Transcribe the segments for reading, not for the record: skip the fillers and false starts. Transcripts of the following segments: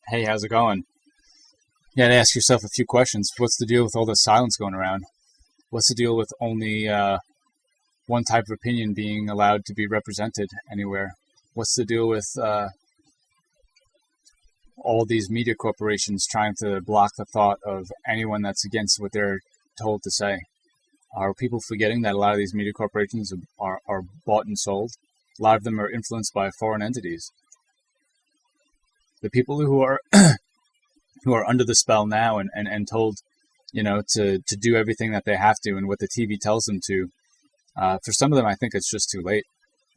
Hey, how's it going? You gotta ask yourself a few questions. What's the deal with all this silence going around? What's the deal with only one type of opinion being allowed to be represented anywhere? What's the deal with all these media corporations trying to block the thought of anyone that's against what they're told to say? Are people forgetting that a lot of these media corporations are bought and sold? A lot of them are influenced by foreign entities. The people who are who are under the spell now and told, to do everything that they have to and what the TV tells them to, for some of them, I think it's just too late.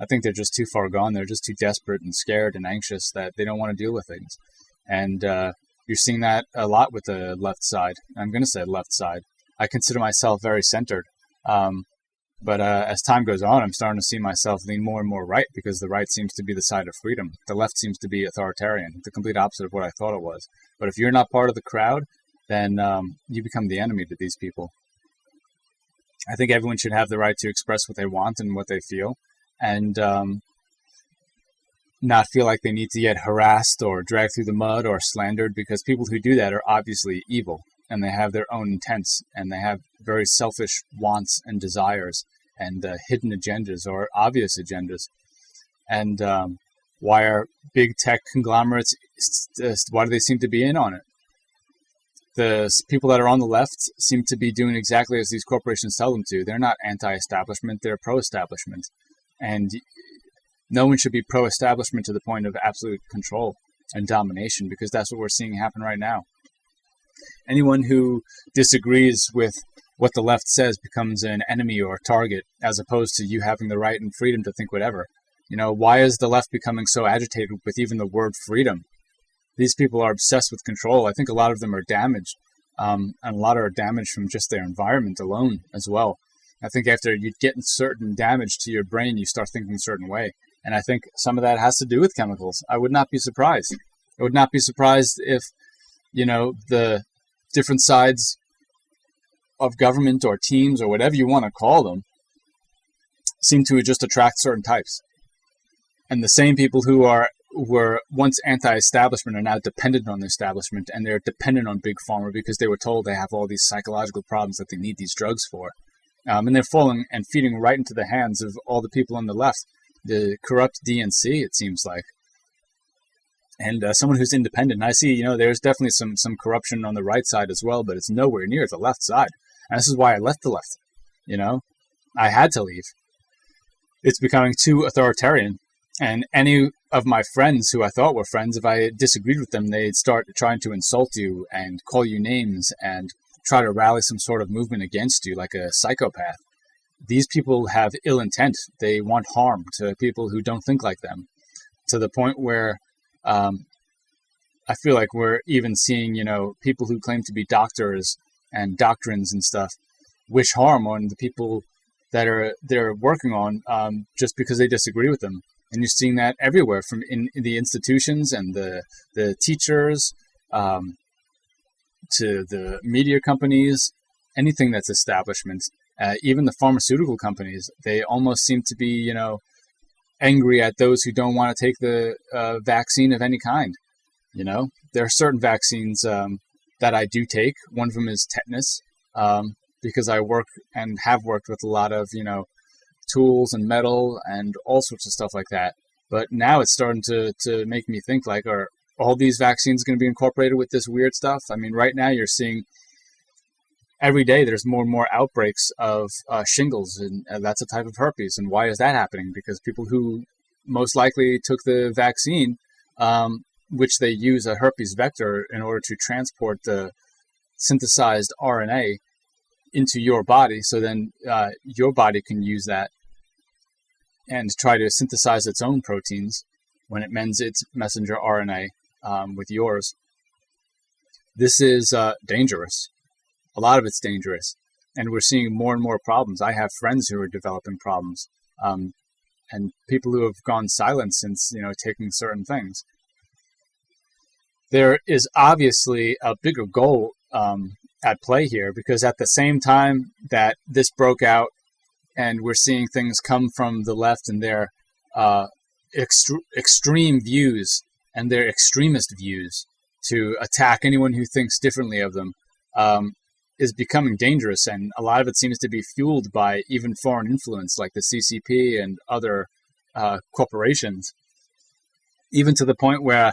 I think they're just too far gone. They're just too desperate and scared and anxious that they don't want to deal with things. And you're seeing that a lot with the left side. I'm going to say left side. I consider myself very centered. But as time goes on, I'm starting to see myself lean more and more right because the right seems to be the side of freedom. The left seems to be authoritarian, the complete opposite of what I thought it was. But if you're not part of the crowd, then you become the enemy to these people. I think everyone should have the right to express what they want and what they feel, and not feel like they need to get harassed or dragged through the mud or slandered, because people who do that are obviously evil, and they have their own intents, and they have very selfish wants and desires and hidden agendas or obvious agendas. And why are big tech conglomerates, why do they seem to be in on it? The people that are on the left seem to be doing exactly as these corporations tell them to. They're not anti-establishment, they're pro-establishment. And no one should be pro-establishment to the point of absolute control and domination, because that's what we're seeing happen right now. Anyone who disagrees with what the left says becomes an enemy or target, as opposed to you having the right and freedom to think whatever. Why is the left becoming so agitated with even the word freedom? These people are obsessed with control. I think a lot of them are damaged, and a lot are damaged from just their environment alone as well. I think after you get certain damage to your brain, you start thinking a certain way. And I think some of that has to do with chemicals. I would not be surprised. I would not be surprised if, the different sides of government or teams or whatever you want to call them seem to just attract certain types. And the same people who were once anti-establishment are now dependent on the establishment, and they're dependent on Big Pharma because they were told they have all these psychological problems that they need these drugs for. And they're falling and feeding right into the hands of all the people on the left, the corrupt DNC, it seems like. And someone who's independent. And I see, there's definitely some corruption on the right side as well, but it's nowhere near the left side. And this is why I left the left. I had to leave. It's becoming too authoritarian. And any of my friends who I thought were friends, if I disagreed with them, they'd start trying to insult you and call you names and try to rally some sort of movement against you like a psychopath. These people have ill intent. They want harm to people who don't think like them, to the point where I feel like we're even seeing, people who claim to be doctors and doctrines and stuff wish harm on the people that they're working on just because they disagree with them. And you're seeing that everywhere, from in the institutions and the teachers to the media companies, anything that's establishment, even the pharmaceutical companies. They almost seem to be, angry at those who don't want to take the vaccine of any kind. There are certain vaccines that I do take. One of them is tetanus, because I work and have worked with a lot of, tools and metal and all sorts of stuff like that. But now it's starting to make me think, like, are all these vaccines going to be incorporated with this weird stuff? I mean, right now you're seeing every day there's more and more outbreaks of shingles, and that's a type of herpes. And why is that happening? Because people who most likely took the vaccine, which they use a herpes vector in order to transport the synthesized RNA into your body, so then your body can use that and try to synthesize its own proteins when it mends its messenger RNA with yours. This is dangerous. A lot of it's dangerous, and we're seeing more and more problems. I have friends who are developing problems, and people who have gone silent since, taking certain things. There is obviously a bigger goal at play here, because at the same time that this broke out and we're seeing things come from the left and their extreme views and their extremist views to attack anyone who thinks differently of them is becoming dangerous, and a lot of it seems to be fueled by even foreign influence like the CCP and other corporations, even to the point where,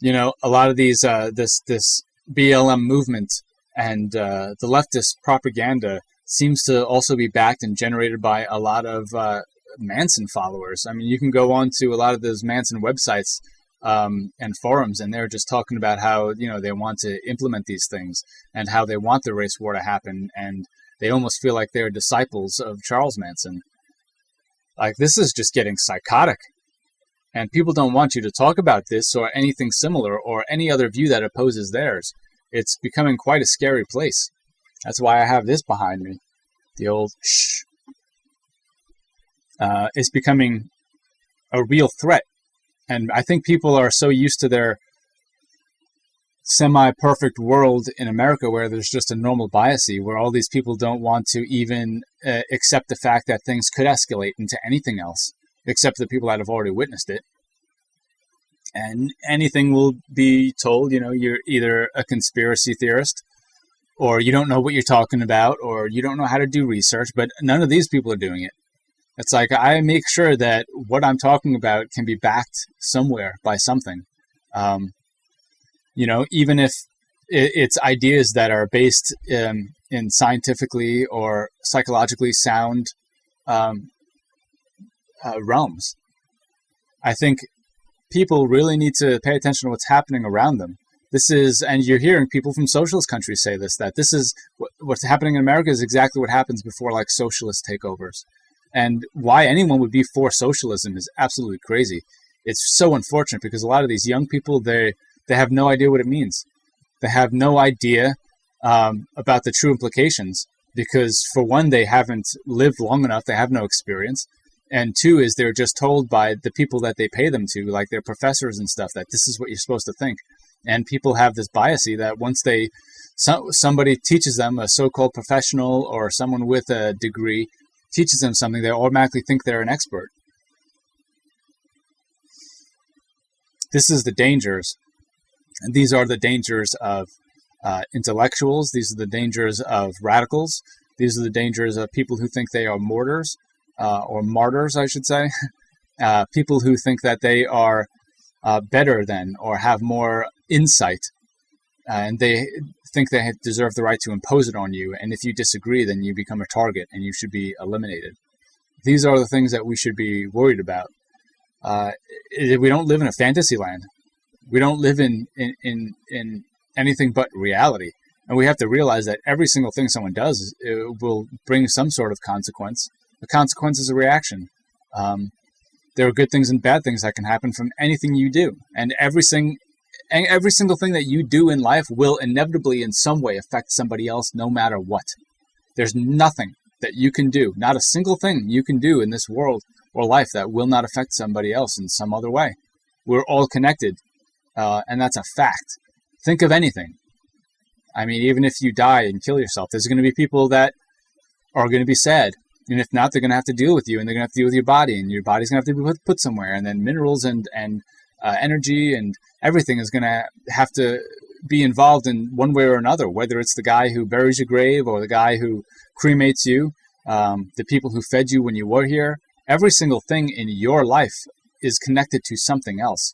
you know, a lot of these this BLM movement and the leftist propaganda seems to also be backed and generated by a lot of Manson followers. I mean, you can go on to a lot of those Manson websites and forums, and they're just talking about how, you know, they want to implement these things and how they want the race war to happen, and they almost feel like they're disciples of Charles Manson. Like, this is just getting psychotic, and people don't want you to talk about this or anything similar or any other view that opposes theirs. It's becoming quite a scary place. That's why I have this behind me, the old shh. It's becoming a real threat. And I think people are so used to their semi-perfect world in America where there's just a normal biasy, where all these people don't want to even accept the fact that things could escalate into anything else, except the people that have already witnessed it. And anything will be told, you know, you're either a conspiracy theorist, or you don't know what you're talking about, or you don't know how to do research, but none of these people are doing it. It's like, I make sure that what I'm talking about can be backed somewhere by something. You know, even if it's ideas that are based in scientifically or psychologically sound realms. I think people really need to pay attention to what's happening around them. This is, and you're hearing people from socialist countries say this, that this is what's happening in America is exactly what happens before, like, socialist takeovers. And why anyone would be for socialism is absolutely crazy. It's so unfortunate because a lot of these young people, they have no idea what it means. They have no idea about the true implications because, for one, they haven't lived long enough. They have no experience. And two is they're just told by the people that they pay them to, like their professors and stuff, that this is what you're supposed to think. And people have this biasy that once somebody teaches them, a so-called professional or someone with a degree teaches them something, they automatically think they're an expert. This is the dangers. And these are the dangers of intellectuals. These are the dangers of radicals. These are the dangers of people who think they are martyrs, or martyrs, I should say. People who think that they are better than or have more insight, and they think they deserve the right to impose it on you. And if you disagree, then you become a target and you should be eliminated. These are the things that we should be worried about. We don't live in a fantasy land. We don't live in anything but reality. And we have to realize that every single thing someone does will bring some sort of consequence. The consequence is a reaction. There are good things and bad things that can happen from anything you do. And every single thing that you do in life will inevitably in some way affect somebody else, no matter what. There's nothing that you can do, not a single thing you can do in this world or life that will not affect somebody else in some other way. We're all connected, and that's a fact. Think of anything. I mean, even if you die and kill yourself, there's going to be people that are going to be sad. And if not, they're going to have to deal with you, and they're going to have to deal with your body, and your body's going to have to be put somewhere. And then minerals and energy and everything is going to have to be involved in one way or another, whether it's the guy who buries your grave or the guy who cremates you, the people who fed you when you were here. Every single thing in your life is connected to something else.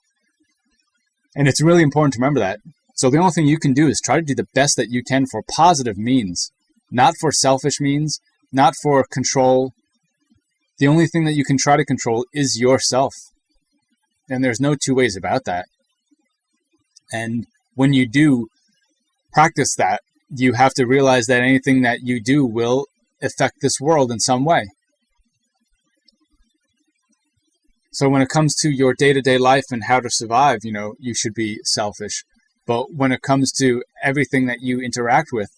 And it's really important to remember that. So the only thing you can do is try to do the best that you can for positive means, not for selfish means, not for control. The only thing that you can try to control is yourself. And there's no two ways about that. And when you do practice that, you have to realize that anything that you do will affect this world in some way. So when it comes to your day-to-day life and how to survive, you should be selfish. But when it comes to everything that you interact with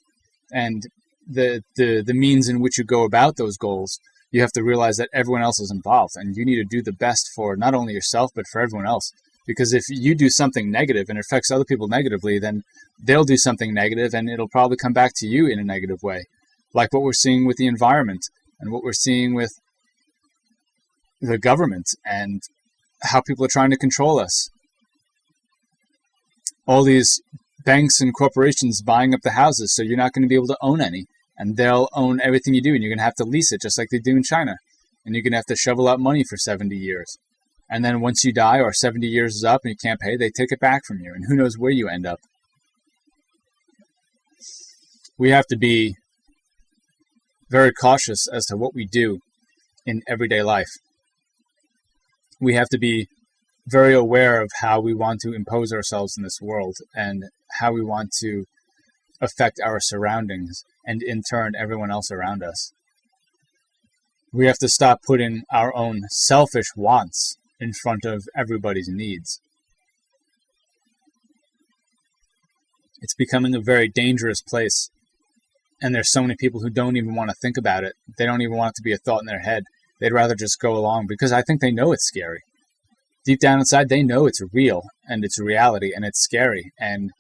and the means in which you go about those goals, you have to realize that everyone else is involved, and you need to do the best for not only yourself, but for everyone else. Because if you do something negative and it affects other people negatively, then they'll do something negative and it'll probably come back to you in a negative way. Like what we're seeing with the environment and what we're seeing with the government and how people are trying to control us. all these banks and corporations buying up the houses, so you're not going to be able to own any, and they'll own everything you do, and you're going to have to lease it just like they do in China, and you're going to have to shovel out money for 70 years. And then once you die or 70 years is up and you can't pay, they take it back from you, and who knows where you end up. We have to be very cautious as to what we do in everyday life. We have to be very aware of how we want to impose ourselves in this world and how we want to affect our surroundings and in turn everyone else around us. We have to stop putting our own selfish wants in front of everybody's needs. It's becoming a very dangerous place, and there's so many people who don't even want to think about it. They don't even want it to be a thought in their head. They'd rather just go along because I think they know it's scary. Deep down inside, they know it's real and it's reality and it's scary. And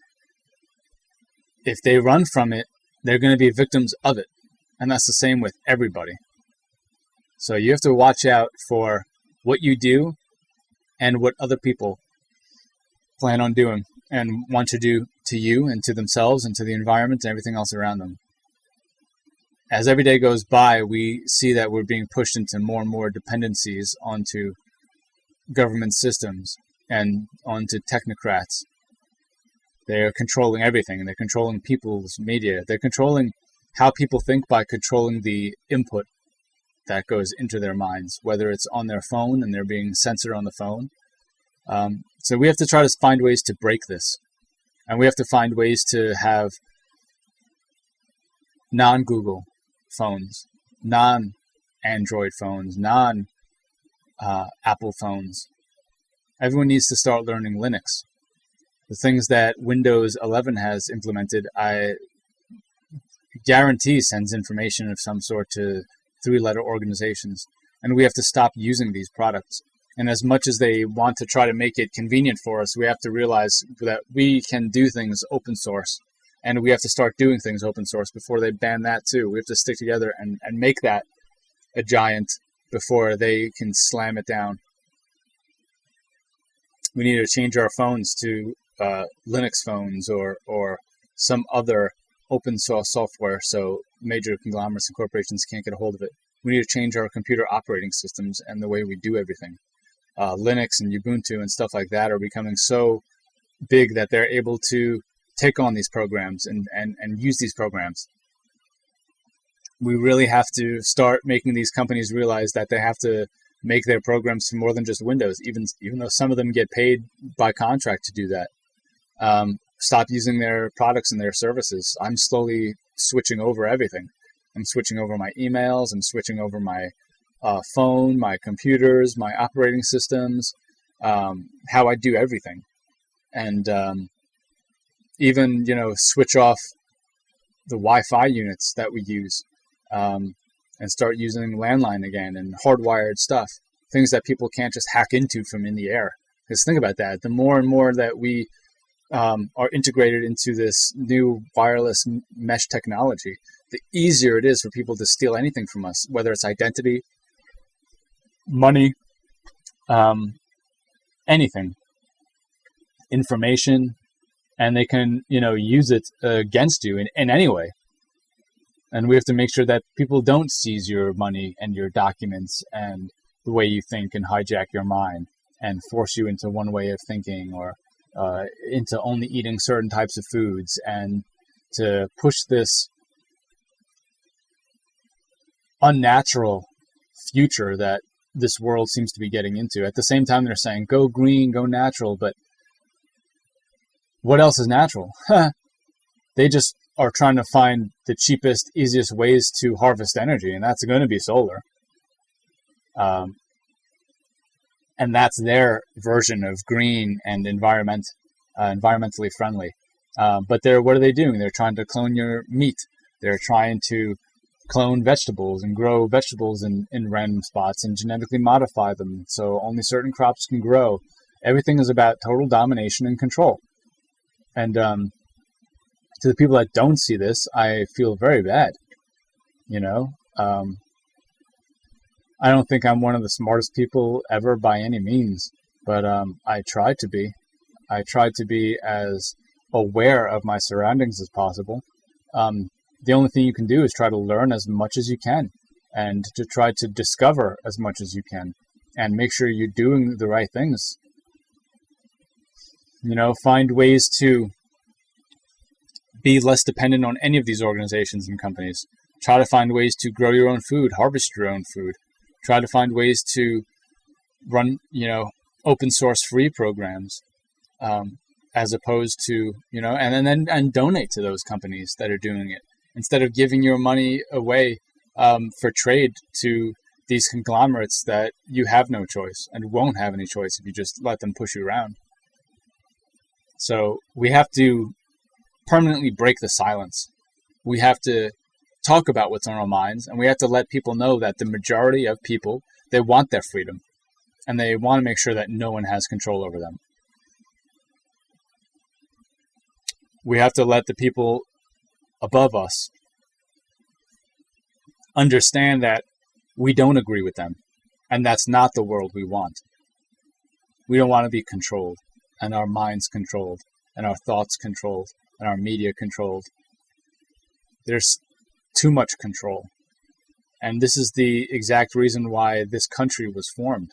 if they run from it, they're going to be victims of it. And that's the same with everybody. So you have to watch out for what you do and what other people plan on doing and want to do to you and to themselves and to the environment and everything else around them. As every day goes by, we see that we're being pushed into more and more dependencies onto government systems and onto technocrats. They're controlling everything, and they're controlling people's media. They're controlling how people think by controlling the input that goes into their minds, whether it's on their phone and they're being censored on the phone. So we have to try to find ways to break this. And we have to find ways to have non-Google phones, non-Android phones, non-Apple phones. Everyone needs to start learning Linux. The things that Windows 11 has implemented, I guarantee sends information of some sort to 3-letter organizations. And we have to stop using these products. And as much as they want to try to make it convenient for us, we have to realize that we can do things open source. And we have to start doing things open source before they ban that too. We have to stick together and make that a giant before they can slam it down. We need to change our phones to Linux phones or some other open source software so major conglomerates and corporations can't get a hold of it. We need to change our computer operating systems and the way we do everything. Linux and Ubuntu and stuff like that are becoming so big that they're able to take on these programs and use these programs. We really have to start making these companies realize that they have to make their programs for more than just Windows, even though some of them get paid by contract to do that. Stop using their products and their services. I'm slowly switching over everything. I'm switching over my emails. I'm switching over my phone, my computers, my operating systems, how I do everything. And even, switch off the Wi-Fi units that we use and start using landline again and hardwired stuff, things that people can't just hack into from in the air. Because think about that. The more and more that we are integrated into this new wireless mesh technology, the easier it is for people to steal anything from us, whether it's identity, money, anything, information, and they can, use it against you in any way. And we have to make sure that people don't seize your money and your documents and the way you think and hijack your mind and force you into one way of thinking or into only eating certain types of foods, and to push this unnatural future that this world seems to be getting into. At the same time, they're saying, go green, go natural, but what else is natural? They just are trying to find the cheapest, easiest ways to harvest energy, and that's going to be solar. And that's their version of green and environmentally friendly. But what are they doing? They're trying to clone your meat. They're trying to clone vegetables and grow vegetables in random spots and genetically modify them so only certain crops can grow. Everything is about total domination and control. And to the people that don't see this, I feel very bad. I don't think I'm one of the smartest people ever by any means, but I try to be. I try to be as aware of my surroundings as possible. The only thing you can do is try to learn as much as you can and to try to discover as much as you can and make sure you're doing the right things. You know, find ways to be less dependent on any of these organizations and companies. Try to find ways to grow your own food, harvest your own food. Try to find ways to run, you know, open source free programs, as opposed to, you know, and donate to those companies that are doing it instead of giving your money away for trade to these conglomerates that you have no choice and won't have any choice if you just let them push you around. So we have to permanently break the silence. We have to talk about what's on our minds, and we have to let people know that the majority of people, they want their freedom, and they want to make sure that no one has control over them. We have to let the people above us understand that we don't agree with them, and that's not the world we want. We don't want to be controlled, and our minds controlled, and our thoughts controlled, and our media controlled. There's too much control. And this is the exact reason why this country was formed,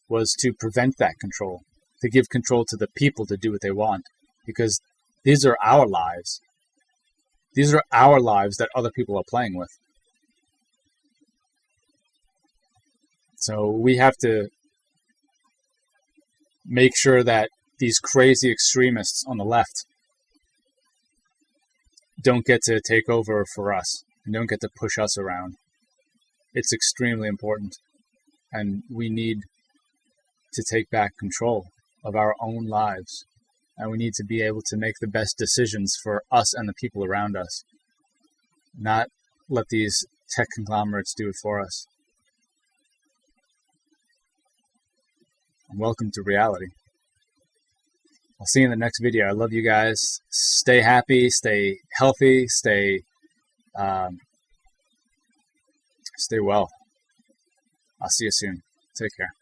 was to prevent that control, to give control to the people to do what they want, because these are our lives. These are our lives that other people are playing with. So we have to make sure that these crazy extremists on the left don't get to take over for us and don't get to push us around. It's extremely important, and we need to take back control of our own lives, and we need to be able to make the best decisions for us and the people around us, not let these tech conglomerates do it for us. And welcome to reality. I'll see you in the next video. I love you guys. Stay happy, stay healthy, stay well. I'll see you soon. Take care.